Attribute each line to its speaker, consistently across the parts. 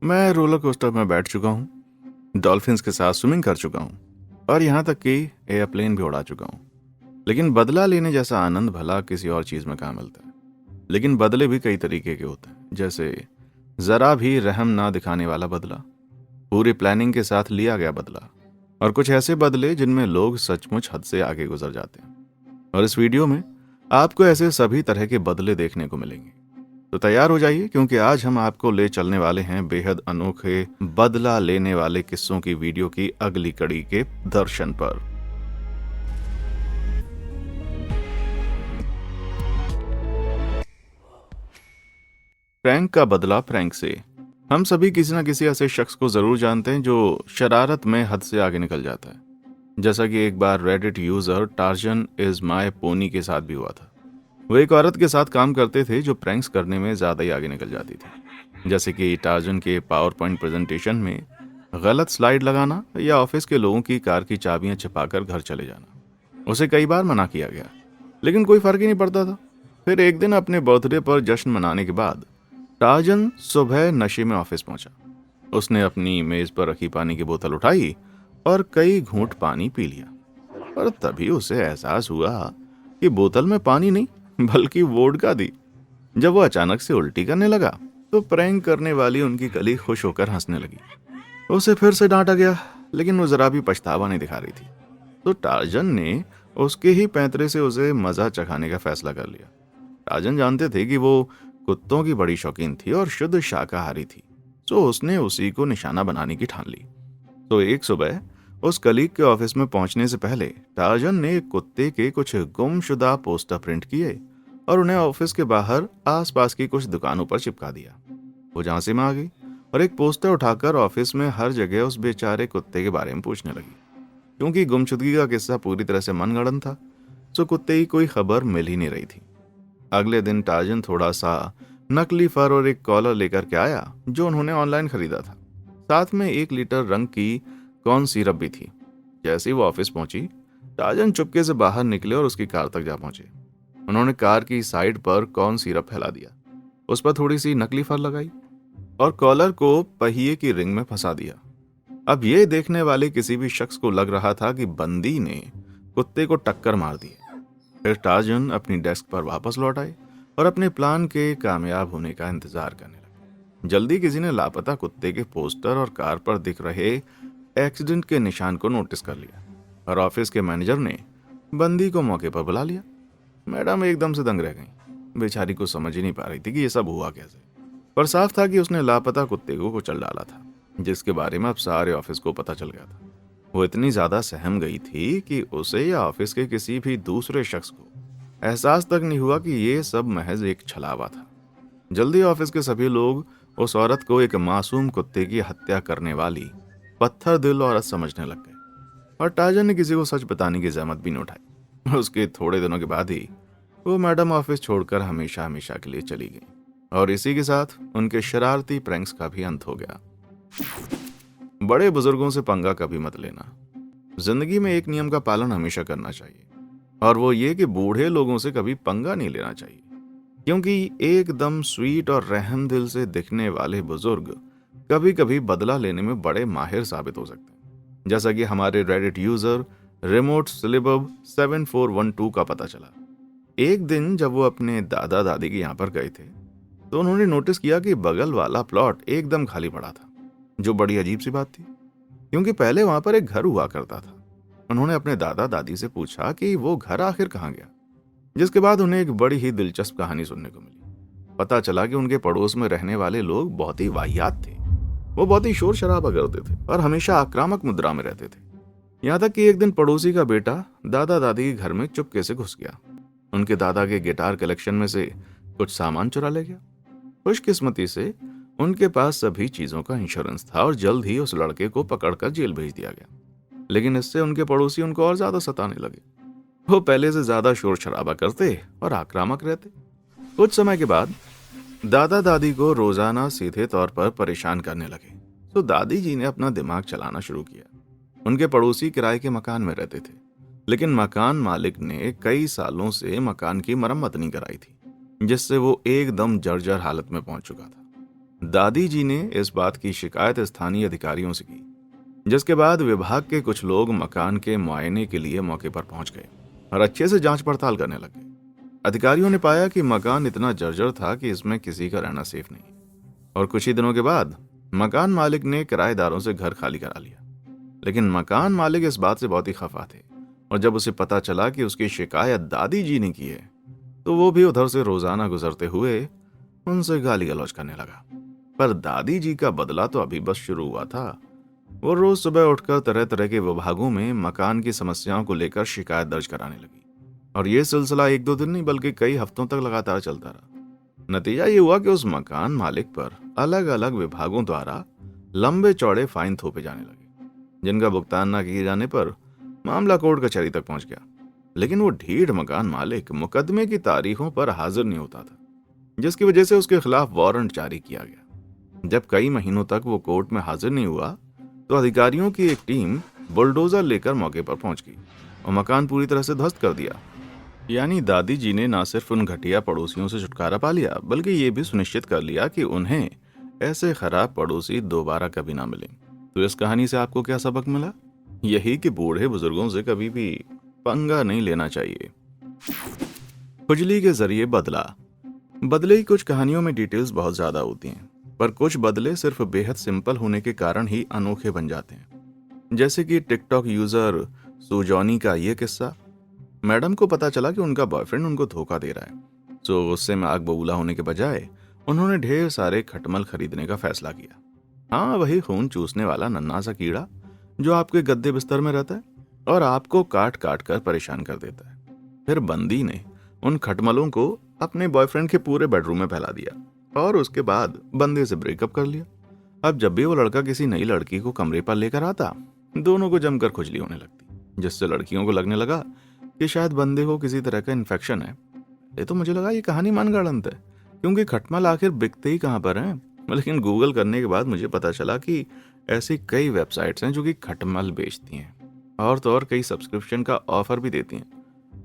Speaker 1: मैं roller coaster में बैठ चुका हूँ, डॉल्फिन्स के साथ स्विमिंग कर चुका हूँ और यहाँ तक कि एयरप्लेन भी उड़ा चुका हूँ। लेकिन बदला लेने जैसा आनंद भला किसी और चीज़ में कहाँ मिलता है। लेकिन बदले भी कई तरीके के होते हैं, जैसे ज़रा भी रहम ना दिखाने वाला बदला, पूरी प्लानिंग के साथ लिया गया बदला, और कुछ ऐसे बदले जिनमें लोग सचमुच हद से आगे गुजर जाते हैं। और इस वीडियो में आपको ऐसे सभी तरह के बदले देखने को मिलेंगे। तो तैयार हो जाइए, क्योंकि आज हम आपको ले चलने वाले हैं बेहद अनोखे बदला लेने वाले किस्सों की वीडियो की अगली कड़ी के दर्शन पर। प्रैंक का बदला प्रैंक से। हम सभी किसी न किसी ऐसे शख्स को जरूर जानते हैं जो शरारत में हद से आगे निकल जाता है। जैसा कि एक बार Reddit user Tarzan is my pony के साथ भी हुआ था। वो एक औरत के साथ काम करते थे जो प्रैंक्स करने में ज्यादा ही आगे निकल जाती थी, जैसे कि टार्जन के पावर पॉइंट प्रेजेंटेशन में गलत स्लाइड लगाना या ऑफिस के लोगों की कार की चाबियां छिपाकर घर चले जाना। उसे कई बार मना किया गया, लेकिन कोई फर्क ही नहीं पड़ता था। फिर एक दिन अपने बर्थडे पर जश्न मनाने के बाद टार्जन सुबह नशे में ऑफिस पहुंचा। उसने अपनी मेज पर रखी पानी की बोतल उठाई और कई घूंट पानी पी लिया। पर तभी उसे एहसास हुआ कि बोतल में पानी नहीं बल्कि वोडका थी। जब वो अचानक से उल्टी करने लगा तो प्रैंक करने वाली उनकी कलीग खुश होकर हंसने लगी। उसे फिर से डांटा गया, लेकिन वो जरा भी पछतावा नहीं दिखा रही थी। तो टार्जन ने उसके ही पैंतरे से उसे मजा चखाने का फैसला कर लिया। टार्जन जानते थे कि वो कुत्तों की बड़ी शौकीन थी और शुद्ध शाकाहारी थी, तो उसने उसी को निशाना बनाने की ठान ली। तो एक सुबह उस कलीग के ऑफिस में पहुंचने से पहले टार्जन ने एक कुत्ते के कुछ गुमशुदा पोस्टर प्रिंट किए और उन्हें ऑफिस के बाहर आसपास की कुछ दुकानों पर चिपका दिया। वो झांसे में आ गई और एक पोस्टर उठाकर ऑफिस में हर जगह उस बेचारे कुत्ते के बारे में पूछने लगी। क्योंकि गुमशुदगी का किस्सा पूरी तरह से मनगढ़ंत था, तो कुत्ते की कोई खबर मिल ही नहीं रही थी। अगले दिन टार्जन थोड़ा सा नकली फर और एक कॉलर लेकर के आया जो उन्होंने ऑनलाइन खरीदा था। साथ में 1 लीटर रंग की कॉर्न सिरप भी थी। जैसे ही वो ऑफिस पहुंची, टार्जन चुपके से बाहर निकले और उसकी कार तक जा पहुंचे। उन्होंने कार की साइड पर कॉर्न सिरप फैला दिया, उस पर थोड़ी सी नकली फर लगाई और कॉलर को पहिए की रिंग में फंसा दिया। अब ये देखने वाले किसी भी शख्स को लग रहा था कि बंदी ने कुत्ते को टक्कर मार दी है। फिर टार्जन अपनी डेस्क पर वापस लौट आए और अपने प्लान के कामयाब होने का इंतजार करने लगे। जल्दी किसी ने लापता कुत्ते के पोस्टर और कार पर दिख रहे एक्सीडेंट के निशान को नोटिस कर लिया और ऑफिस के मैनेजर ने बंदी को मौके पर बुला लिया। मैडम एकदम से दंग रह गई। बेचारी को समझ ही नहीं पा रही थी कि ये सब हुआ कैसे। पर साफ था कि उसने लापता कुत्ते को कुचल डाला था, जिसके बारे में अब सारे ऑफिस को पता चल गया था। वो इतनी ज्यादा सहम गई थी कि उसे या ऑफिस के किसी भी दूसरे शख्स को एहसास तक नहीं हुआ कि ये सब महज एक छलावा था। जल्दी ऑफिस के सभी लोग उस औरत को एक मासूम कुत्ते की हत्या करने वाली पत्थर दिल औरत समझने लग गए, और टार्जन ने किसी को सच बताने की जहमत भी नहीं उठाई। उसके थोड़े दिनों के बाद ही वो मैडम ऑफिस छोड़कर हमेशा हमेशा के लिए चली गई, और इसी के साथ उनके शरारती प्रैंक्स का भी अंत हो गया। बड़े बुजुर्गों से पंगा कभी मत लेना। जिंदगी में एक नियम का पालन हमेशा करना चाहिए, और वो ये कि बूढ़े लोगों से कभी पंगा नहीं लेना चाहिए, क्योंकि एकदम स्वीट और रहम दिल से दिखने वाले बुजुर्ग कभी कभी बदला लेने में बड़े माहिर साबित हो सकते हैं। जैसा कि हमारे रेडिट यूजर रिमोट सिलिबब 7412 का पता चला। एक दिन जब वो अपने दादा दादी के यहाँ पर गए थे, तो उन्होंने नोटिस किया कि बगल वाला प्लॉट एकदम खाली पड़ा था, जो बड़ी अजीब सी बात थी, क्योंकि पहले वहां पर एक घर हुआ करता था। उन्होंने अपने दादा दादी से पूछा कि वो घर आखिर कहाँ गया, जिसके बाद उन्हें एक बड़ी ही दिलचस्प कहानी सुनने को मिली। पता चला कि उनके पड़ोस में रहने वाले लोग बहुत ही वाहियात थे। वो बहुत ही शोर शराबा करते थे और हमेशा आक्रामक मुद्रा में रहते थे। यहाँ तक कि एक दिन पड़ोसी का बेटा दादा दादी के घर में चुपके से घुस गया। उनके दादा के गिटार कलेक्शन में से कुछ सामान चुरा ले गया। खुशकिस्मती से उनके पास सभी चीजों का इंश्योरेंस था और जल्द ही उस लड़के को पकड़कर जेल भेज दिया गया। लेकिन इससे उनके पड़ोसी उनको और ज्यादा सताने लगे। वो पहले से ज्यादा शोर शराबा करते और आक्रामक रहते। कुछ समय के बाद दादा दादी को रोजाना सीधे तौर पर परेशान करने लगे, तो दादी जी ने अपना दिमाग चलाना शुरू किया। उनके पड़ोसी किराए के मकान में रहते थे, लेकिन मकान मालिक ने कई सालों से मकान की मरम्मत नहीं कराई थी, जिससे वो एकदम जर्जर हालत में पहुंच चुका था। दादी जी ने इस बात की शिकायत स्थानीय अधिकारियों से की, जिसके बाद विभाग के कुछ लोग मकान के मुआयने के लिए मौके पर पहुंच गए और अच्छे से जांच पड़ताल करने लगे। अधिकारियों ने पाया कि मकान इतना जर्जर था कि इसमें किसी का रहना सेफ नहीं, और कुछ ही दिनों के बाद मकान मालिक ने किराएदारों से घर खाली करा लिया। लेकिन मकान मालिक इस बात से बहुत ही खफा थे, और जब उसे पता चला कि उसकी शिकायत दादी जी ने की है, तो वो भी उधर से रोजाना गुजरते हुए उनसे गाली गलौज करने लगा। पर दादी जी का बदला तो अभी बस शुरू हुआ था। वो रोज सुबह उठकर तरह तरह के विभागों में मकान की समस्याओं को लेकर शिकायत दर्ज कराने लगी, और ये सिलसिला एक दो दिन नहीं बल्कि कई हफ्तों तक लगातार चलता रहा। नतीजा ये हुआ कि उस मकान मालिक पर अलग अलग विभागों द्वारा लंबे चौड़े फाइन थोपे जाने लगे, जिनका भुगतान न किए जाने पर मामला कोर्ट कचहरी तक पहुंच गया। लेकिन वो ढीठ मकान मालिक मुकदमे की तारीखों पर हाजिर नहीं होता था, जिसकी वजह से उसके खिलाफ वारंट जारी किया गया। जब कई महीनों तक वो कोर्ट में हाजिर नहीं हुआ, तो अधिकारियों की एक टीम बुलडोजर लेकर मौके पर पहुंच गई और मकान पूरी तरह से ध्वस्त कर दिया। यानी दादी जी ने न सिर्फ उन घटिया पड़ोसियों से छुटकारा पा लिया, बल्कि ये भी सुनिश्चित कर लिया कि उन्हें ऐसे खराब पड़ोसी दोबारा कभी ना मिले। तो इस कहानी से आपको क्या सबक मिला? यही कि बूढ़े बुजुर्गों से कभी भी पंगा नहीं लेना चाहिए। खुजली के जरिए बदला। बदले की कुछ कहानियों में डिटेल्स बहुत ज्यादा होती हैं, पर कुछ बदले सिर्फ बेहद सिंपल होने के कारण ही अनोखे बन जाते हैं। जैसे कि टिकटॉक यूजर सुजॉनी का ये किस्सा। मैडम को पता चला कि उनका बॉयफ्रेंड उनको धोखा दे रहा है, तो गुस्से में आग बबूला होने के बजाय उन्होंने ढेर सारे खटमल खरीदने का फैसला किया। हाँ, वही खून चूसने वाला नन्हा सा कीड़ा जो आपके गद्दे बिस्तर में रहता है और आपको काट काट कर परेशान कर देता है। फिर बंदी ने उन खटमलों को अपने बॉयफ्रेंड के पूरे बेडरूम में फैला दिया और उसके बाद बंदे से ब्रेकअप कर लिया। अब जब भी वो लड़का किसी नई लड़की को कमरे पर लेकर आता, दोनों को जमकर खुजली होने लगती, जिससे लड़कियों को लगने लगा कि शायद बंदे को किसी तरह का इन्फेक्शन है। ये तो मुझे लगा ये कहानी मनगढ़ंत है, क्योंकि खटमल आखिर बिकते ही कहाँ पर हैं। लेकिन गूगल करने के बाद मुझे पता चला कि ऐसी कई वेबसाइट्स हैं जो कि खटमल बेचती हैं, और तो और कई सब्सक्रिप्शन का ऑफर भी देती हैं।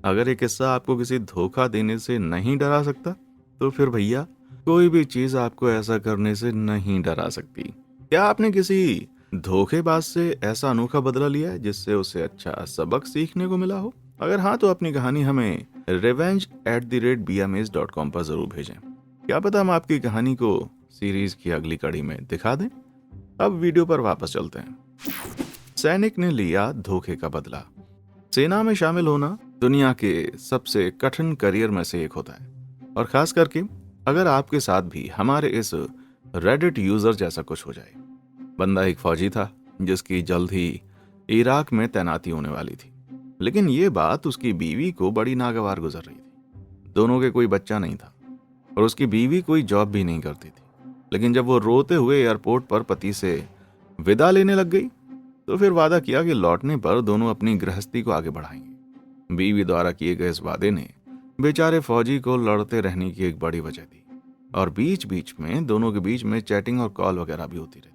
Speaker 1: अगर ये किस्सा आपको किसी धोखा देने से नहीं डरा सकता, तो फिर भैया कोई भी चीज आपको ऐसा करने से नहीं डरा सकती। क्या आपने किसी धोखेबाज से ऐसा अनोखा बदला लिया है जिससे उसे अच्छा सबक सीखने को मिला हो? अगर हाँ, तो अपनी कहानी हमें revenge@bmaze.com पर जरूर भेजें। क्या पता हम आपकी कहानी को सीरीज की अगली कड़ी में दिखा दें। अब वीडियो पर वापस चलते हैं। सैनिक ने लिया धोखे का बदला। सेना में शामिल होना दुनिया के सबसे कठिन करियर में से एक होता है, और खास करके अगर आपके साथ भी हमारे इस रेडिट यूजर जैसा कुछ हो जाए। बंदा एक फौजी था जिसकी जल्द ही इराक में तैनाती होने वाली थी, लेकिन ये बात उसकी बीवी को बड़ी नागवार गुजर रही थी। दोनों के कोई बच्चा नहीं था और उसकी बीवी कोई जॉब भी नहीं करती थी। लेकिन जब वो रोते हुए एयरपोर्ट पर पति से विदा लेने लग गई, तो फिर वादा किया कि लौटने पर दोनों अपनी गृहस्थी को आगे बढ़ाएंगे। बीवी द्वारा किए गए इस वादे ने बेचारे फौजी को लड़ते रहने की एक बड़ी वजह दी, और बीच बीच में दोनों के बीच में चैटिंग और कॉल वगैरह भी होती रहती।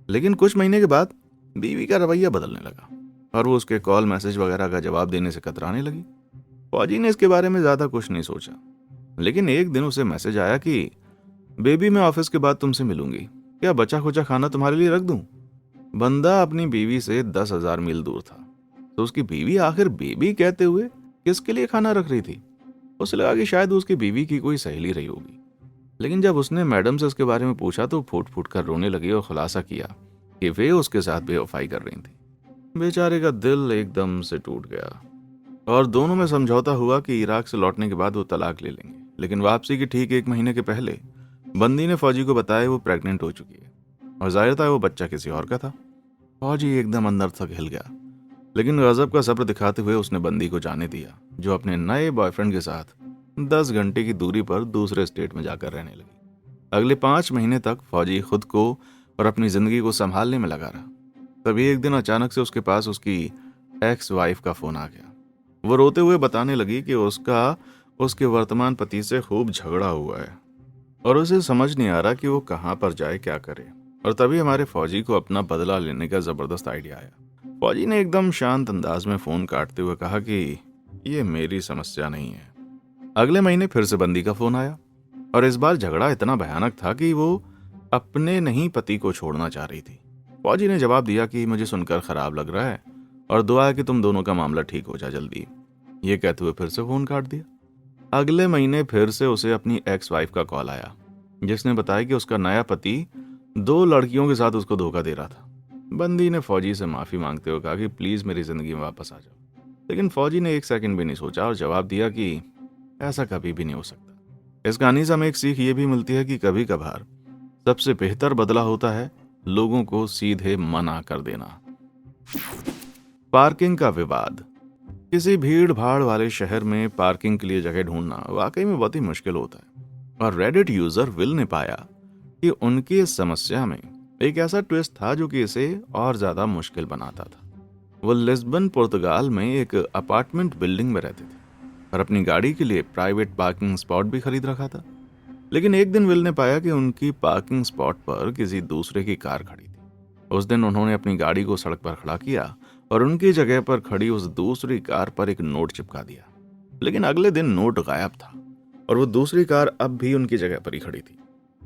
Speaker 1: लेकिन कुछ महीने के बाद बीवी का रवैया बदलने लगा और वो उसके कॉल मैसेज वगैरह का जवाब देने से कतराने लगी। फौजी ने इसके बारे में ज्यादा कुछ नहीं सोचा, लेकिन एक दिन उसे मैसेज आया कि बेबी, मैं ऑफिस के बाद तुमसे मिलूंगी, क्या बचा खुचा खाना तुम्हारे लिए रख दूं? बंदा अपनी बीवी से 10,000 मील दूर था, तो उसकी बीवी आखिर बेबी कहते हुए किसके लिए खाना रख रही थी? उसे लगा कि शायद उसकी बीवी की कोई सहेली रही होगी। लेकिन जब उसने मैडम से उसके बारे में पूछा तो फूट फूट कर रोने लगी और खुलासा किया कि वे उसके साथ बेवफाई कर रही थी। बेचारे का दिल एकदम से टूट गया और दोनों में समझौता हुआ कि इराक से लौटने के बाद वो तलाक ले लेंगे। लेकिन वापसी के ठीक 1 महीने के पहले बंदी ने फौजी को बताया वो प्रेग्नेंट हो चुकी है, और जाहिर था वो बच्चा किसी और का था। फौजी एकदम अंदर तक हिल गया, लेकिन गजब का सब्र दिखाते हुए उसने बंदी को जाने दिया, जो अपने नए बॉयफ्रेंड के साथ 10 घंटे की दूरी पर दूसरे स्टेट में जाकर रहने लगी। अगले 5 महीने तक फौजी खुद को और अपनी जिंदगी को संभालने में लगा रहा। तभी एक दिन अचानक से उसके पास उसकी एक्स वाइफ का फोन आ गया। वो रोते हुए बताने लगी कि उसका उसके वर्तमान पति से खूब झगड़ा हुआ है और उसे समझ नहीं आ रहा कि वो कहाँ पर जाए, क्या करे। और तभी हमारे फौजी को अपना बदला लेने का जबरदस्त आइडिया आया। फौजी ने एकदम शांत अंदाज में फोन काटते हुए कहा कि ये मेरी समस्या नहीं है। अगले महीने फिर से बंदी का फोन आया, और इस बार झगड़ा इतना भयानक था कि वो अपने नहीं पति को छोड़ना चाह रही थी। फौजी ने जवाब दिया कि मुझे सुनकर खराब लग रहा है और दुआ है कि तुम दोनों का मामला ठीक हो जाए जल्दी। ये कहते हुए फिर से फोन काट दिया। अगले महीने फिर से उसे अपनी एक्स वाइफ का कॉल आया, जिसने बताया कि उसका नया पति 2 लड़कियों के साथ उसको धोखा दे रहा था। बंदी ने फौजी से माफी मांगते हुए कहा कि प्लीज मेरी जिंदगी में वापस आ जाओ, लेकिन फौजी ने 1 सेकंड भी नहीं सोचा और जवाब दिया कि ऐसा कभी भी नहीं हो सकता। इस कहानी से हमें एक सीख ये भी मिलती है कि कभी कभार सबसे बेहतर बदला होता है लोगों को सीधे मना कर देना। पार्किंग का विवाद। किसी भीड़ भाड़ वाले शहर में पार्किंग के लिए जगह ढूंढना वाकई में बहुत ही मुश्किल होता है, और रेडिट यूजर विल ने पाया कि उनकी इस समस्या में एक ऐसा ट्विस्ट था जो कि इसे और ज्यादा मुश्किल बनाता था। वो लिस्बन पुर्तगाल में एक अपार्टमेंट बिल्डिंग में रहते थे और अपनी गाड़ी के लिए प्राइवेट पार्किंग स्पॉट भी खरीद रखा था। लेकिन एक दिन विल ने पाया कि उनकी पार्किंग स्पॉट पर किसी दूसरे की कार खड़ी थी। उस दिन उन्होंने अपनी गाड़ी को सड़क पर खड़ा किया और उनकी जगह पर खड़ी उस दूसरी कार पर एक नोट चिपका दिया। लेकिन अगले दिन नोट गायब था और वो दूसरी कार अब भी उनकी जगह पर ही खड़ी थी।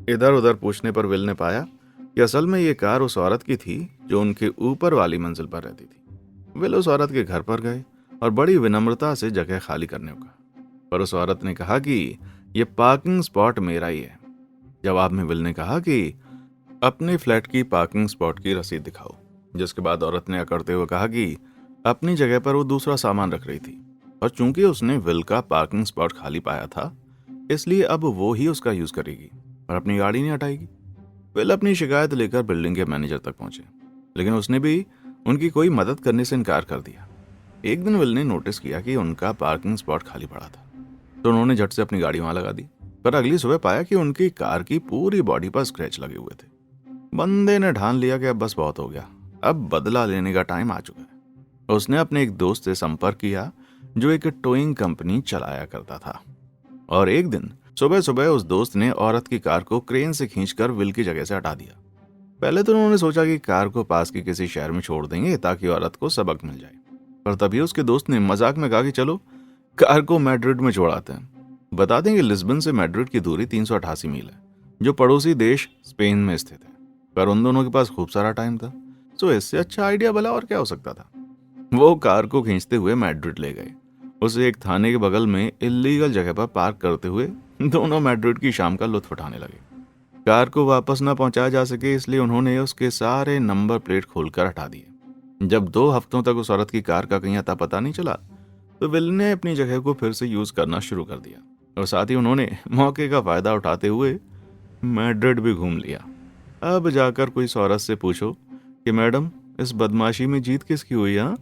Speaker 1: इधर उधर पूछने पर विल ने पाया कि असल में ये कार उस औरत की थी जो उनके ऊपर वाली मंजिल पर रहती थी। विल उस औरत के घर पर गए और बड़ी विनम्रता से जगह खाली करने को कहा, पर उस औरत ने कहा कि ये पार्किंग स्पॉट मेरा ही है। जवाब में विल ने कहा कि अपने फ्लैट की पार्किंग स्पॉट की रसीद दिखाओ, जिसके बाद औरत ने अकड़ते हुए कहा कि अपनी जगह पर वो दूसरा सामान रख रही थी और चूंकि उसने विल का पार्किंग स्पॉट खाली पाया था, इसलिए अब वो ही उसका यूज करेगी और अपनी गाड़ी नहीं हटाएगी। विल अपनी शिकायत लेकर बिल्डिंग के मैनेजर तक पहुंचे, लेकिन उसने भी उनकी कोई मदद करने से इनकार कर दिया। एक दिन विल ने नोटिस किया कि उनका पार्किंग स्पॉट खाली पड़ा था, तो उन्होंने झट से अपनी गाड़ी वहां लगा दी। पर अगली सुबह पाया कि उनकी कार की पूरी बॉडी पर स्क्रैच लगे हुए थे। बंदे ने ठान लिया कि अब बस बहुत हो गया, अब बदला लेने का टाइम आ चुका है। उसने अपने एक दोस्त से संपर्क किया जो एक टोइंग कंपनी चलाया करता था, और एक दिन सुबह सुबह उस दोस्त ने औरत की कार को क्रेन से खींचकर विल की जगह से हटा दिया। पहले तो उन्होंने सोचा कि कार को पास के किसी शहर में छोड़ देंगे ताकि औरत को सबक मिल जाए, पर तभी उसके दोस्त ने मजाक में कहा कि चलो कार को मैड्रिड में छोड़ाते हैं। बता दें कि लिस्बन से मैड्रिड की दूरी 388 मील है, जो पड़ोसी देश स्पेन में स्थित है। पर उन दोनों के पास खूब सारा टाइम था, तो इससे अच्छा आइडिया भला और क्या हो सकता था। वो कार को खींचते हुए मैड्रिड ले गए। उसे एक थाने के बगल में इल्लीगल जगह पर पार्क करते हुए दोनों मैड्रिड की शाम का लुत्फ उठाने लगे। कार को वापस न पहुंचाया जा सके, इसलिए उन्होंने उसके सारे नंबर प्लेट खोलकर हटा दिए। जब 2 हफ्तों तक उस औरत की कार का कहीं अता पता नहीं चला, तो विल ने अपनी जगह को फिर से यूज करना शुरू कर दिया और साथ ही उन्होंने मौके का फायदा उठाते हुए मैड्रिड भी घूम लिया। अब जाकर कोई औरत से पूछो कि मैडम इस बदमाशी में जीत किसकी हुई? हाँ,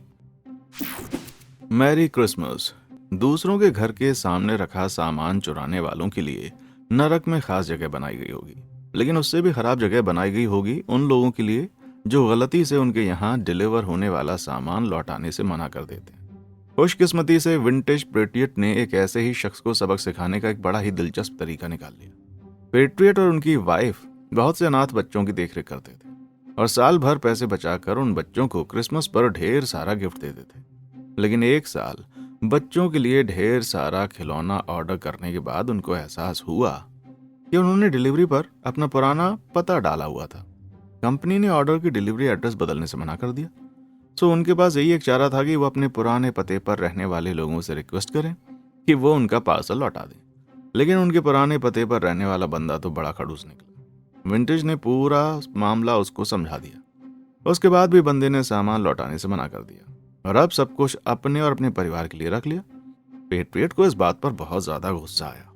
Speaker 1: मैरी क्रिसमस। दूसरों के घर के सामने रखा सामान चुराने वालों के लिए नरक में खास जगह बनाई गई होगी, लेकिन उससे भी खराब जगह बनाई गई होगी उन लोगों के लिए जो गलती से उनके यहाँ डिलीवर होने वाला सामान लौटाने से मना कर देते हैं। खुशकिस्मती से विंटेज पेट्रियट ने एक ऐसे ही शख्स को सबक सिखाने का एक बड़ा ही दिलचस्प तरीका निकाल लिया। पेट्रियट और उनकी वाइफ बहुत से अनाथ बच्चों की देखरेख करते थे और साल भर पैसे बचाकर उन बच्चों को क्रिसमस पर ढेर सारा गिफ्ट देते थे। लेकिन एक साल बच्चों के लिए ढेर सारा खिलौना ऑर्डर करने के बाद उनको एहसास हुआ कि उन्होंने डिलीवरी पर अपना पुराना पता डाला हुआ था। कंपनी ने ऑर्डर की डिलीवरी एड्रेस बदलने से मना कर दिया। सो उनके पास यही एक चारा था कि वो अपने पुराने पते पर रहने वाले लोगों से रिक्वेस्ट करें कि वो उनका पार्सल लौटा दें। लेकिन उनके पुराने पते पर रहने वाला बंदा तो बड़ा खड़ूस निकला। विंटेज ने पूरा मामला उसको समझा दिया। उसके बाद भी बंदे ने सामान लौटाने से मना कर दिया और अब सब कुछ अपने और अपने परिवार के लिए रख लिया। पेट्रियट को इस बात पर बहुत ज्यादा गुस्सा आया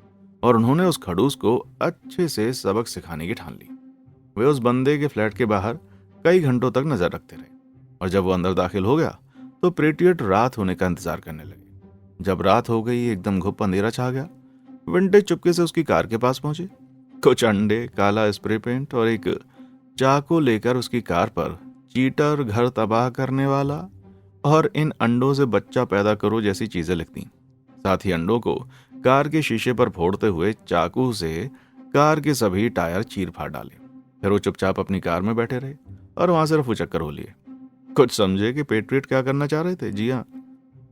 Speaker 1: और उन्होंने उस खड़ूस को अच्छे से सबक सिखाने की ठान ली। वे उस बंदे के फ्लैट के बाहर कई घंटों तक नजर रखते रहे और जब वो अंदर दाखिल हो गया तो पेट्रियट रात होने का इंतजार करने लगे। जब रात हो गई, एकदम घुप अंधेरा छा गया। विंटेज चुपके से उसकी कार के पास पहुंचे। कुछ अंडे, काला स्प्रे पेंट और एक चाकू लेकर उसकी कार पर चीटर, घर तबाह करने वाला और इन अंडों से बच्चा पैदा करो जैसी चीजें लिखती। साथ ही अंडों को कार के शीशे पर फोड़ते हुए चाकू से कार के सभी टायर चीर फाड़ डाले। फिर वो चुपचाप अपनी कार में बैठे रहे और वहां से रफू चक्कर हो लिए। कुछ समझे कि पेट्रियट क्या करना चाह रहे थे? जी हाँ,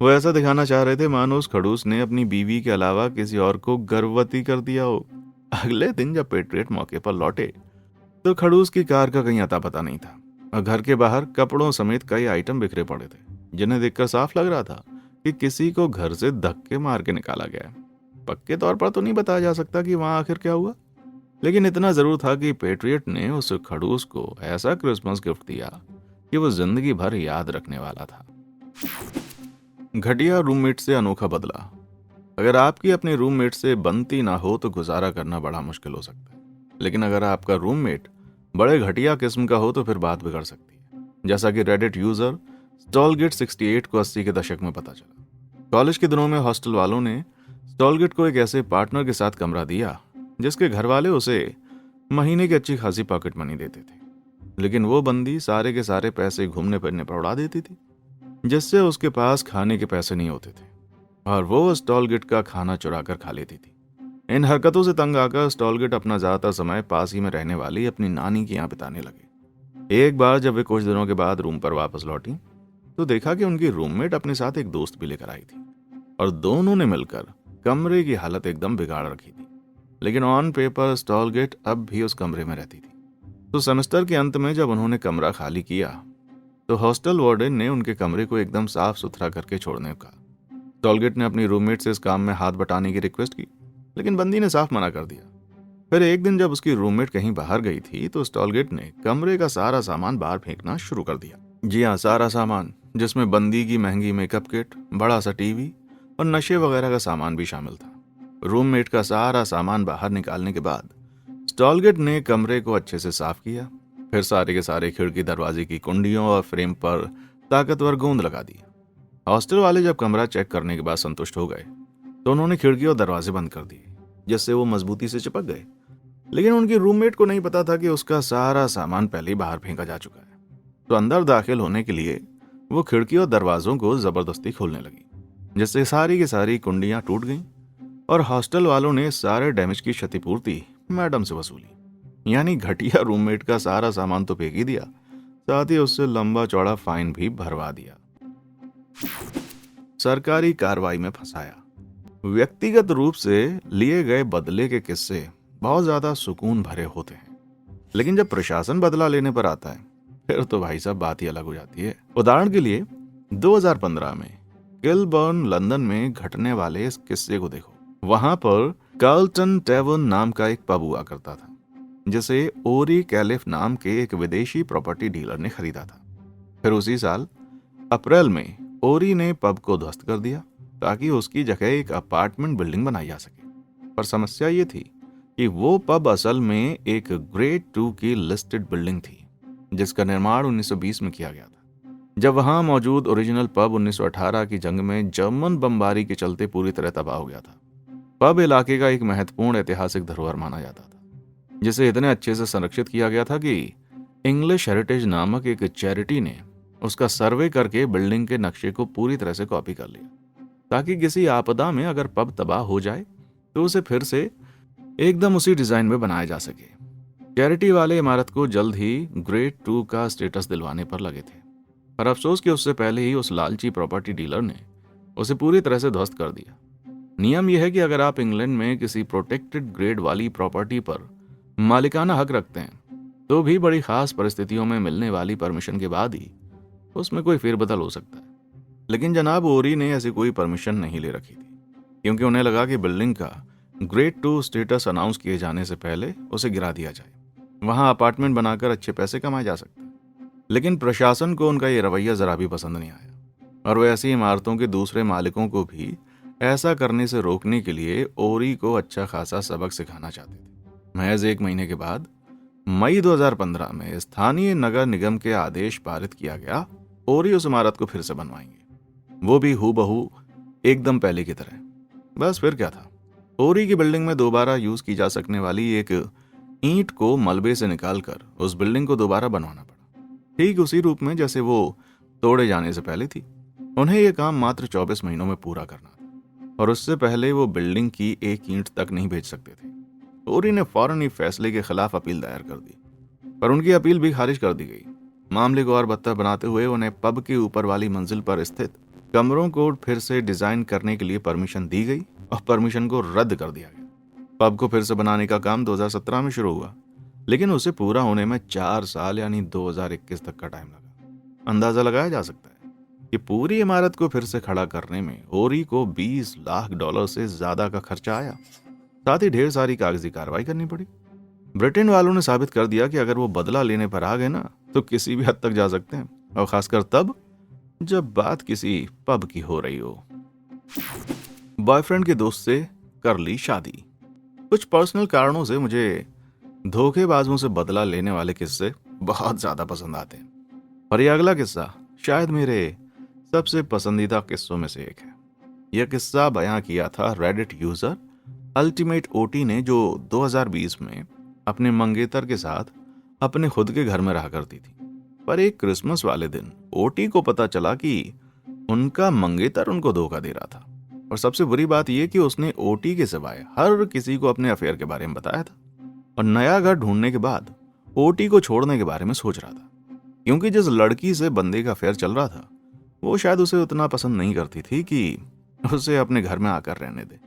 Speaker 1: वो ऐसा दिखाना चाह रहे थे मानो उस खड़ूस ने अपनी बीवी के अलावा किसी और को गर्भवती कर दिया हो। अगले दिन जब पेट्रियट मौके पर लौटे तो खड़ूस की कार का कहीं अता पता नहीं था और घर के बाहर कपड़ों समेत कई आइटम बिखरे पड़े थे, जिन्हें देखकर साफ लग रहा था कि किसी को घर से धक्के मार के निकाला गया है। पक्के तौर पर तो नहीं बताया जा सकता कि वहां आखिर क्या हुआ, लेकिन इतना जरूर था कि पेट्रियट ने उस खड़ूस को ऐसा क्रिसमस गिफ्ट दिया कि वो जिंदगी भर याद रखने वाला था। घटिया रूममेट से अनोखा बदला। अगर आपकी अपने रूममेट से बनती ना हो तो गुजारा करना बड़ा मुश्किल हो सकता है, लेकिन अगर आपका रूममेट बड़े घटिया किस्म का हो तो फिर बात बिगड़ सकती है। जैसा कि रेडिट यूजर स्टॉलगेट 68 को 80 के दशक में पता चला। कॉलेज के दिनों में हॉस्टल वालों ने स्टॉलगेट को एक ऐसे पार्टनर के साथ कमरा दिया जिसके घर वाले उसे महीने की अच्छी खासी पॉकेट मनी देते थे, लेकिन वो बंदी सारे के सारे पैसे घूमने फिरने पर उड़ा देती थी, जिससे उसके पास खाने के पैसे नहीं होते थे और वो स्टॉलगेट का खाना चुरा कर खा लेती थी। इन हरकतों से तंग आकर स्टॉलगेट अपना ज्यादातर समय पास ही में रहने वाली अपनी नानी के यहाँ बिताने लगे। एक बार जब वे कुछ दिनों के बाद रूम पर वापस लौटी तो देखा कि उनकी रूममेट अपने साथ एक दोस्त भी लेकर आई थी और दोनों ने मिलकर कमरे की हालत एकदम बिगाड़ रखी थी। लेकिन ऑन पेपर स्टॉलगेट अब भी उस कमरे में रहती थी। तो सेमेस्टर के अंत में जब उन्होंने कमरा खाली किया तो हॉस्टल वार्डन ने उनके कमरे को एकदम साफ सुथरा करके छोड़ने को कहा। स्टॉलगेट ने अपनी रूममेट से इस काम में हाथ बटाने की रिक्वेस्ट की, लेकिन बंदी ने साफ मना कर दिया। फिर एक दिन जब उसकी रूममेट कहीं बाहर गई थी तो स्टॉलगेट ने कमरे का सारा सामान बाहर फेंकना शुरू कर दिया। जी हाँ, सारा सामान, जिसमें बंदी की महंगी मेकअप किट, बड़ा सा टीवी और नशे वगैरह का सामान भी शामिल था। रूममेट का सारा सामान बाहर निकालने के बाद स्टॉलगेट ने कमरे को अच्छे से साफ किया। फिर सारे के सारे खिड़की दरवाजे की कुंडियों और फ्रेम पर ताकतवर गोंद लगा दी। हॉस्टल वाले जब कमरा चेक करने के बाद संतुष्ट हो गए तो उन्होंने खिड़की और दरवाजे बंद कर दिए, जिससे वो मजबूती से चिपक गए। लेकिन उनकी रूममेट को नहीं पता था कि उसका सारा सामान पहले ही बाहर फेंका जा चुका है। तो अंदर दाखिल होने के लिए वो खिड़की और दरवाजों को जबरदस्ती खोलने लगी, जिससे सारी की सारी कुंडियां टूट गईं और हॉस्टल वालों ने सारे डैमेज की क्षतिपूर्ति मैडम से वसूली। यानी घटिया रूममेट का सारा सामान तो फेंक ही दिया, साथ ही उससे लंबा चौड़ा फाइन भी भरवा दिया। सरकारी कार्रवाई में फंसाया। व्यक्तिगत रूप से लिए गए बदले के किस्से बहुत ज्यादा सुकून भरे होते हैं, लेकिन जब प्रशासन बदला लेने पर आता है फिर तो भाई साहब बात ही अलग हो जाती है। उदाहरण के लिए 2015 में किलबर्न लंदन में घटने वाले इस किस्से को देखो। वहां पर कार्लटन टेवर्न नाम का एक पब हुआ करता था, जिसे ओरी कैलिफ नाम के एक विदेशी प्रॉपर्टी डीलर ने खरीदा था। फिर उसी साल अप्रैल में ओरी ने पब को ध्वस्त कर दिया ताकि उसकी जगह एक अपार्टमेंट बिल्डिंग बनाई जा सके। पर समस्या ये थी कि वो पब असल में एक ग्रेड 2 की लिस्टेड बिल्डिंग थी, जिसका निर्माण 1920 में किया गया था, जब वहां मौजूद ओरिजिनल पब 1918 की जंग में जर्मन बमबारी के चलते पूरी तरह तबाह हो गया था। पब इलाके का एक महत्वपूर्ण ऐतिहासिक धरोहर माना जाता था, जिसे इतने अच्छे से संरक्षित किया गया था कि इंग्लिश हेरिटेज नामक एक चैरिटी ने उसका सर्वे करके बिल्डिंग के नक्शे को पूरी तरह से कॉपी कर लिया, ताकि किसी आपदा में अगर पब तबाह हो जाए तो उसे फिर से एकदम उसी डिजाइन में बनाया जा सके। चैरिटी वाले इमारत को जल्द ही ग्रेड 2 का स्टेटस दिलवाने पर लगे थे, पर अफसोस कि उससे पहले ही उस लालची प्रॉपर्टी डीलर ने उसे पूरी तरह से ध्वस्त कर दिया। नियम यह है कि अगर आप इंग्लैंड में किसी प्रोटेक्टेड ग्रेड वाली प्रॉपर्टी पर मालिकाना हक रखते हैं तो भी बड़ी खास परिस्थितियों में मिलने वाली परमिशन के बाद ही उसमें कोई फेरबदल हो सकता है। लेकिन जनाब ओरी ने ऐसी कोई परमिशन नहीं ले रखी थी, क्योंकि उन्हें लगा कि बिल्डिंग का ग्रेड 2 स्टेटस अनाउंस किए जाने से पहले उसे गिरा दिया जाए। वहां अपार्टमेंट बनाकर अच्छे पैसे कमाए जा सकते हैं। लेकिन प्रशासन को उनका ये रवैया जरा भी पसंद नहीं आया और वो ऐसी इमारतों के दूसरे मालिकों को भी ऐसा करने से रोकने के लिए ओरी को अच्छा खासा सबक सिखाना चाहते थे। महज एक महीने के बाद मई 2015 में स्थानीय नगर निगम के आदेश पारित किया गया, ओरी उस इमारत को फिर से बनवाएंगे, वो भी हूबहू एकदम पहले की तरह। बस फिर क्या था, ओरी की बिल्डिंग में दोबारा यूज की जा सकने वाली एक ईंट को मलबे से निकालकर उस बिल्डिंग को दोबारा बनवाना पड़ा, ठीक उसी रूप में जैसे वो तोड़े जाने से पहले थी। उन्हें यह काम मात्र 24 महीनों में पूरा करना था और उससे पहले वो बिल्डिंग की एक ईंट तक नहीं भेज सकते थे। ओरी ने फौरन ही फैसले के खिलाफ अपील दायर कर दी, पर उनकी अपील भी खारिज कर दी गई। मामले को और बदतर बनाते हुए उन्हें पब के ऊपर वाली मंजिल पर स्थित कमरों को फिर से डिजाइन करने के लिए परमिशन दी गई और परमिशन को रद्द कर दिया गया। पब को फिर से बनाने का काम 2017 में शुरू हुआ, लेकिन उसे पूरा होने में 4 साल यानी 2021 तक का टाइम लगा। अंदाजा लगाया जा सकता है कि पूरी इमारत को फिर से खड़ा करने में ओरी को $20 लाख से ज्यादा का खर्चा आया। साथ ही ढेर सारी कागजी कार्रवाई करनी पड़ी। ब्रिटेन वालों ने साबित कर दिया कि अगर वो बदला लेने पर आ गए ना तो किसी भी हद तक जा सकते हैं, और खासकर तब जब बात किसी पब की हो रही हो। बॉयफ्रेंड के दोस्त से कर ली शादी। कुछ पर्सनल कारणों से मुझे धोखेबाजों से बदला लेने वाले किस्से बहुत ज्यादा पसंद आते हैं, और यह अगला किस्सा शायद मेरे सबसे पसंदीदा किस्सों में से एक है। यह किस्सा बयां किया था रेडिट यूजर अल्टीमेट ओटी ने, जो 2020 में अपने मंगेतर के साथ अपने खुद के घर में रहा करती थी। पर एक क्रिसमस वाले दिन ओटी को पता चला कि उनका मंगेतर उनको धोखा दे रहा था, और सबसे बुरी बात यह कि उसने ओटी के सिवाय हर किसी को अपने अफेयर के बारे में बताया था, और नया घर ढूंढने के बाद ओटी को छोड़ने के बारे में सोच रहा था, क्योंकि जिस लड़की से बंदे का अफेयर चल रहा था वो शायद उसे उतना पसंद नहीं करती थी कि उसे अपने घर में आकर रहने दे।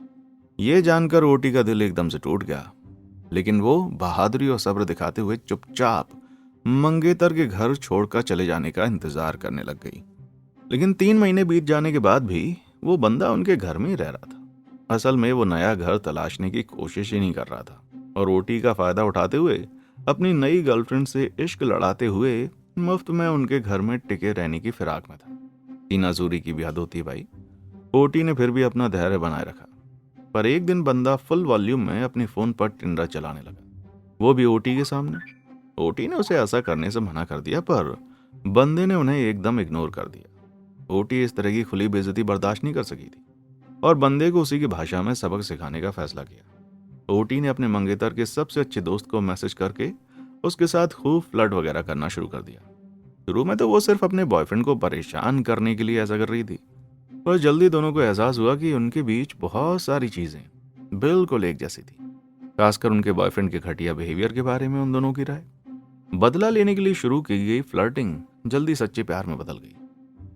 Speaker 1: ये जानकर ओटी का दिल एकदम से टूट गया, लेकिन वो बहादुरी और सब्र दिखाते हुए चुपचाप मंगेतर के घर छोड़कर चले जाने का इंतजार करने लग गई। लेकिन 3 महीने बीत जाने के बाद भी वो बंदा उनके घर में ही रह रहा था। असल में वो नया घर तलाशने की कोशिश ही नहीं कर रहा था, और ओटी का फायदा उठाते हुए अपनी नई गर्लफ्रेंड से इश्क लड़ाते हुए मुफ्त में उनके घर में टिके रहने की फिराक में था। सीनाजूरी की भी हद होती है भाई। ओटी ने फिर भी अपना धैर्य बनाए रखा, पर एक दिन बंदा फुल वॉल्यूम में अपनी फोन पर टिंडर चलाने लगा, वो भी ओटी के सामने। ओटी ने उसे ऐसा करने से मना कर दिया, पर बंदे ने उन्हें एकदम इग्नोर कर दिया। ओटी इस तरह की खुली बेइज्जती बर्दाश्त नहीं कर सकी थी, और बंदे को उसी की भाषा में सबक सिखाने का फैसला किया। ओटी ने अपने मंगेतर के सबसे अच्छे दोस्त को मैसेज करके उसके साथ खूब फ्लर्ट वगैरह करना शुरू कर दिया। शुरू में तो वो सिर्फ अपने बॉयफ्रेंड को परेशान करने के लिए ऐसा कर रही थी, पर जल्दी दोनों को एहसास हुआ कि उनके बीच बहुत सारी चीजें बिल्कुल एक जैसी थी। खासकर उनके बॉयफ्रेंड के घटिया बिहेवियर के बारे में उन दोनों की राय। बदला लेने के लिए शुरू की गई फ्लर्टिंग जल्दी सच्चे प्यार में बदल गई,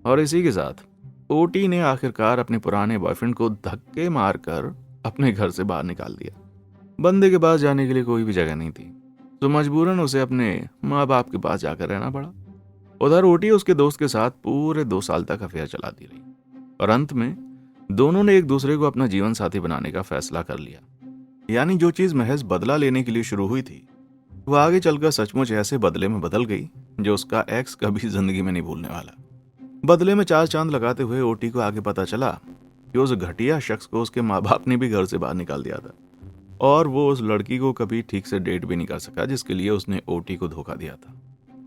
Speaker 1: और इसी के साथ ओटी ने आखिरकार अपने पुराने बॉयफ्रेंड को धक्के मारकर अपने घर से बाहर निकाल दिया। बंदे के पास जाने के लिए कोई भी जगह नहीं थी, तो मजबूरन उसे अपने माँ बाप के पास जाकर रहना पड़ा। उधर ओटी उसके दोस्त के साथ पूरे 2 साल तक अफेयर चलाती रही, और अंत में दोनों ने एक दूसरे को अपना जीवन साथी बनाने का फैसला कर लिया। यानी जो चीज महज बदला लेने के लिए शुरू हुई थी वो आगे चलकर सचमुच ऐसे बदले में बदल गई जो उसका एक्स कभी जिंदगी में नहीं भूलने वाला। बदले में 4 चांद लगाते हुए ओटी को आगे पता चला कि उस घटिया शख्स को उसके माँ बाप ने भी घर से बाहर निकाल दिया था, और वो उस लड़की को कभी ठीक से डेट भी नहीं कर सका जिसके लिए उसने ओटी को धोखा दिया था।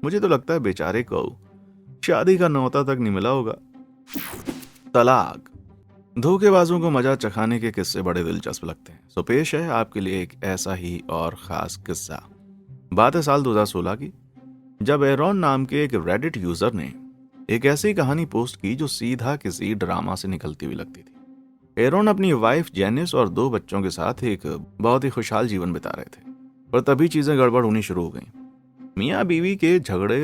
Speaker 1: मुझे तो लगता है बेचारे को शादी का न्योता तक नहीं मिला होगा। तलाक। धोखेबाजों को मजा चखाने के किस्से बड़े दिलचस्प लगते हैं, सो पेश है आपके लिए एक ऐसा ही और खास किस्सा। बात है साल 2016 की, जब एरॉन नाम के एक रेडिट यूजर ने एक ऐसी कहानी पोस्ट की जो सीधा किसी ड्रामा से निकलती हुई लगती थी। एरॉन अपनी वाइफ जेनिस और 2 बच्चों के साथ एक बहुत ही खुशहाल जीवन बिता रहे थे, पर तभी चीजें गड़बड़ होनी शुरू हो गई। मियाँ बीवी के झगड़े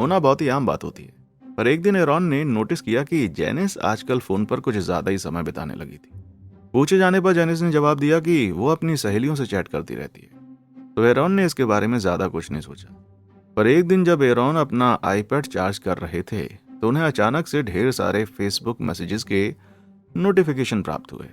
Speaker 1: होना बहुत ही आम बात होती है, पर एक दिन एरॉन ने नोटिस किया कि जेनिस आजकल फोन पर कुछ ज्यादा ही समय बिताने लगी थी। पूछे जाने पर जेनिस ने जवाब दिया कि वो अपनी सहेलियों से चैट करती रहती है, तो एरॉन ने इसके बारे में ज्यादा कुछ नहीं सोचा। पर एक दिन जब एरॉन अपना आईपैड चार्ज कर रहे थे तो उन्हें अचानक से ढेर सारे फेसबुक मैसेजेस के नोटिफिकेशन प्राप्त हुए।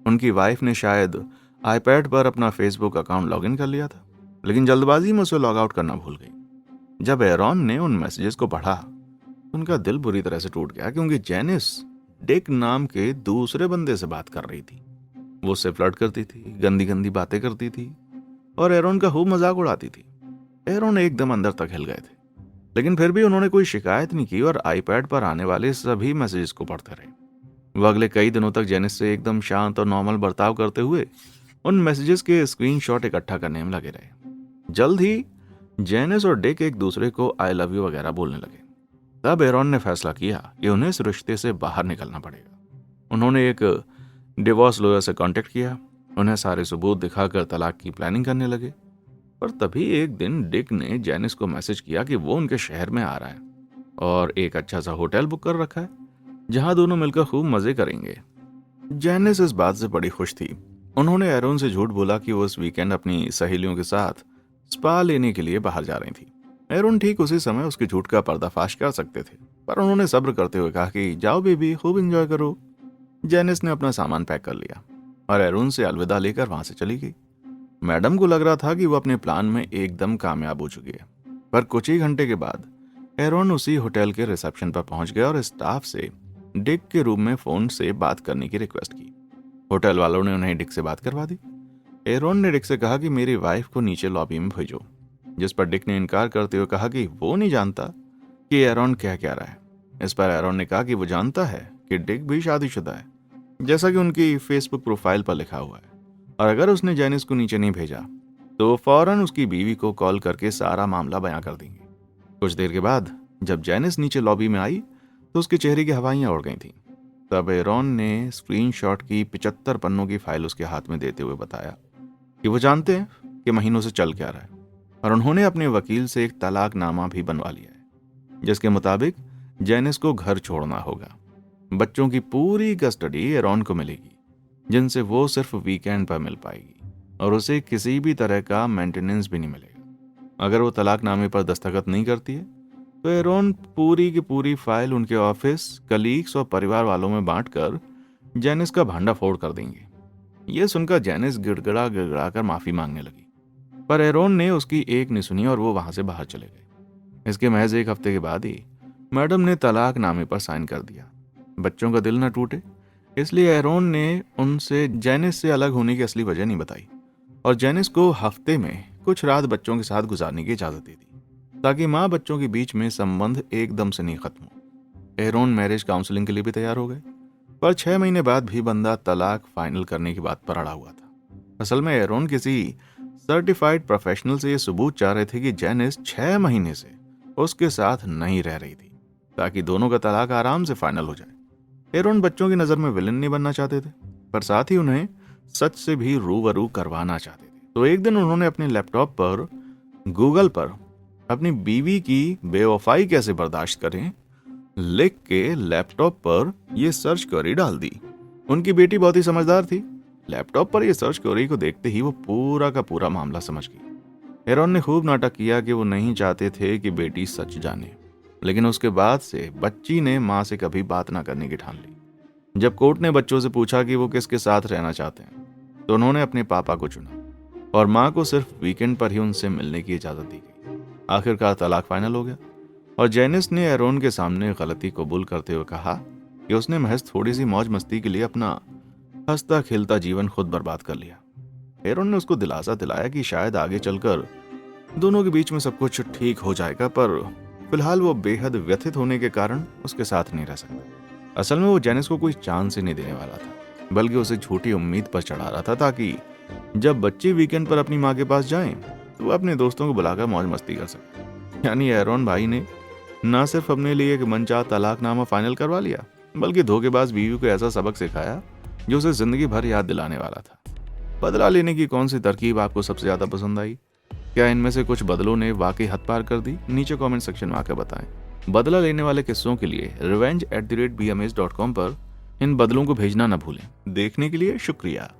Speaker 1: उनकी वाइफ ने शायद आईपैड पर अपना फेसबुक अकाउंट लॉगिन कर लिया था, लेकिन जल्दबाजी में उसे लॉग आउट करना भूल गई। जब एरॉन ने उन मैसेजेस को पढ़ा तो उनका दिल बुरी तरह से टूट गया, क्योंकि जेनिस डिक नाम के दूसरे बंदे से बात कर रही थी। वो उससे फ्लर्ट करती थी, गंदी गंदी बातें करती थी और एरॉन का खूब मजाक उड़ाती थी। एरॉन एकदम अंदर तक हिल गए थे, लेकिन फिर भी उन्होंने कोई शिकायत नहीं की और आईपैड पर आने वाले सभी मैसेजेस को पढ़ते रहे। वो अगले कई दिनों तक जेनिस से एकदम शांत और नॉर्मल बर्ताव करते हुए उन मैसेजेस के स्क्रीनशॉट इकट्ठा करने में लगे रहे। जल्द ही जेनिस और डिक एक दूसरे को आई लव यू वगैरह बोलने लगे। तब एरॉन ने फैसला किया कि उन्हें इस रिश्ते से बाहर निकलना पड़ेगा। उन्होंने एक डिवोर्स लॉयर से कांटेक्ट किया, उन्हें सारे सबूत दिखाकर तलाक की प्लानिंग करने लगे। पर तभी एक दिन डिक ने जेनिस को मैसेज किया कि वो उनके शहर में आ रहा है और एक अच्छा सा होटल बुक कर रखा है जहां दोनों मिलकर खूब मजे करेंगे। जेनिस इस बात से बड़ी खुश थी। उन्होंने एरॉन से झूठ बोला कि वो इस वीकेंड अपनी सहेलियों के साथ स्पा लेने के लिए बाहर जा रही थी। एरॉन ठीक उसी समय उसके झूठ का पर्दाफाश कर सकते थे, पर उन्होंने सब्र करते हुए कहा कि जाओ बेबी, खूब एंजॉय करो। जेनिस ने अपना सामान पैक कर लिया और एरॉन से अलविदा लेकर वहां से चली गई। मैडम को लग रहा था कि वो अपने प्लान में एकदम कामयाब हो चुकी है, पर कुछ ही घंटे के बाद एरॉन उसी होटल के रिसेप्शन पर पहुंच गया और स्टाफ से डिक के रूम में फोन से बात करने की रिक्वेस्ट की। होटल वालों ने उन्हें डिक से बात करवा दी। एरॉन ने डिक से कहा कि मेरी वाइफ को नीचे लॉबी में भेजो, जिस पर डिक ने इनकार करते हुए कहा कि वो नहीं जानता कि एरॉन क्या कह रहा है। इस पर एरॉन ने कहा कि वो जानता है कि डिक भी शादीशुदा है, जैसा कि उनकी फेसबुक प्रोफाइल पर लिखा हुआ है, और अगर उसने जेनिस को नीचे नहीं भेजा तो फौरन उसकी बीवी को कॉल करके सारा मामला बयां कर देंगे। कुछ देर के बाद जब जेनिस नीचे लॉबी में आई तो उसके चेहरे की हवाइयां उड़ गई थीं। तब एरॉन ने स्क्रीनशॉट की 75 पन्नों की फाइल उसके हाथ में देते हुए बताया कि वो जानते हैं कि महीनों से चल क्या रहा है, और उन्होंने अपने वकील से एक तलाकनामा भी बनवा लिया है, जिसके मुताबिक जेनिस को घर छोड़ना होगा। बच्चों की पूरी कस्टडी एरॉन को मिलेगी, जिनसे वो सिर्फ वीकेंड पर मिल पाएगी, और उसे किसी भी तरह का मेंटेनेंस भी नहीं मिलेगा। अगर वो तलाकनामे पर दस्तखत नहीं करती है तो एरॉन पूरी की पूरी फाइल उनके ऑफिस, कलीग्स और परिवार वालों में बांटकर जेनिस का भांडाफोड़ कर देंगे। यह सुनकर जेनिस गिड़गिड़ा गिड़गिड़ा कर माफी मांगने लगी, पर एरॉन ने उसकी एक नहीं सुनी और वो वहां से बाहर चले गए। इसके महज एक हफ्ते के बाद ही मैडम ने तलाकनामे पर साइन कर दिया। बच्चों का दिल न टूटे, इसलिए एरॉन ने उनसे जेनिस से अलग होने की असली वजह नहीं बताई और जेनिस को हफ्ते में कुछ रात बच्चों के साथ गुजारने की इजाजत दे दी, ताकि माँ बच्चों के बीच में संबंध एकदम से नहीं खत्म हो। एरॉन मैरिज काउंसलिंग के लिए भी तैयार हो गए, पर 6 महीने बाद भी बंदा तलाक फाइनल करने की बात पर अड़ा हुआ था। असल में एरॉन किसी सर्टिफाइड प्रोफेशनल से ये सबूत चाह रहे थे कि जेनिस 6 महीने से उसके साथ नहीं रह रही थी, ताकि दोनों का तलाक आराम से फाइनल हो जाए। एरॉन बच्चों की नजर में विलन नहीं बनना चाहते थे, पर साथ ही उन्हें सच से भी रूबरू करवाना चाहते थे। तो एक दिन उन्होंने अपने लैपटॉप पर गूगल पर अपनी बीवी की बेवफाई कैसे बर्दाश्त करें लिख के लैपटॉप पर यह सर्च क्वेरी डाल दी। उनकी बेटी बहुत ही समझदार थी। लैपटॉप पर यह सर्च क्वेरी को देखते ही वो पूरा का पूरा मामला समझ गई। एरॉन ने खूब नाटक किया कि वो नहीं चाहते थे कि बेटी सच जाने, लेकिन उसके बाद से बच्ची ने माँ से कभी बात ना करने की ठान ली। जब कोर्ट ने बच्चों से पूछा कि वो किसके साथ रहना चाहते हैं, तो उन्होंने अपने पापा को चुना और माँ को सिर्फ वीकेंड पर ही उनसे मिलने की इजाजत दी गई। आखिरकार तलाक फाइनल हो गया और जेनिस ने एरॉन के सामने गलती कबूल करते हुए कहा कि उसने महज थोड़ी सी मौज मस्ती के लिए अपना हंसता खेलता जीवन खुद बर्बाद कर लिया। एरॉन ने उसको दिलासा दिलाया कि शायद आगे चलकर दोनों के बीच में सब कुछ ठीक हो जाएगा, पर फिलहाल वो बेहद व्यथित होने के कारण उसके साथ नहीं रह सकता। असल में वो जेनिस को कोई चांस ही नहीं देने वाला था, बल्कि उसे झूठी उम्मीद पर चढ़ा रहा था, ताकि जब बच्चे वीकेंड पर अपनी माँ के पास जाएं तो वो अपने दोस्तों को बुलाकर मौज मस्ती कर सके। यानी एरॉन भाई ने न सिर्फ अपने लिए एक मनचाहा तलाकनामा फाइनल करवा लिया, बल्कि धोखेबाज बीवी को ऐसा सबक सिखाया जो उसे जिंदगी भर याद दिलाने वाला था। बदला लेने की कौन सी तरकीब आपको सबसे ज्यादा पसंद आई? क्या इनमें से कुछ बदलों ने वाकई हद पार कर दी? नीचे कमेंट सेक्शन में आकर बताएं। बदला लेने वाले किस्सों के लिए revenge@bms.com पर इन बदलों को भेजना न भूलें। देखने के लिए शुक्रिया।